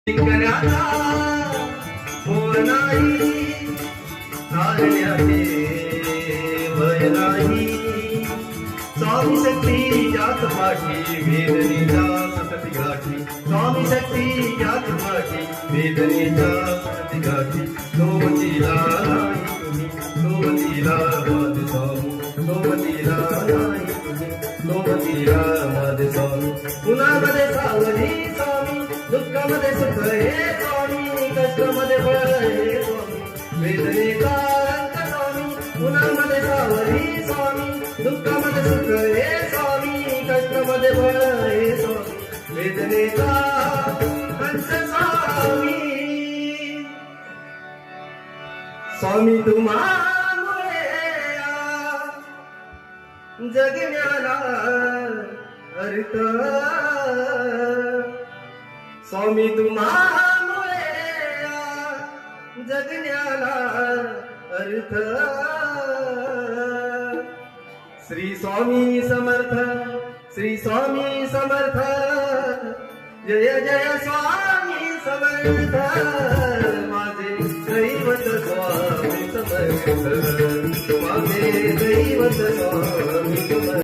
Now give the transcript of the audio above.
शिकण्याचा मोह नाही, हारण्याचे भय नाही. स्वामी शक्ती याच पाठी, वेदनेच्या सतत गाठी. स्वामी शक्ती याच पाठी, वेदनेच्या सतत गाठी. सोबतीला नाही तुम्ही, सोबतीला माझे स्वामी, सोबतीला नाही तुम्ही, सोबतीला माझे स्वामी. उन्हामध्ये सावली स्वामी, दुःखामध्ये सुख हे स्वामी, कष्टामध्ये बळ हे स्वामी, वेदनेचा अंत स्वामी. उन्हामध्ये सावली स्वामी, दुःखामध्ये सुख हे स्वामी, कष्टामध्ये बळ हे स्वामी, वेदनेचा अंत स्वामी. स्वामी तुम्हामुळे जगण्याला अर्थ. स्वामी तुम्हामुळे जगण्याला अर्थ. श्री स्वामी समर्थ, श्री स्वामी समर्थ, जय जय स्वामी समर्थ. माझे दैवत स्वामी समर्थ, माझे दैवत स्वामी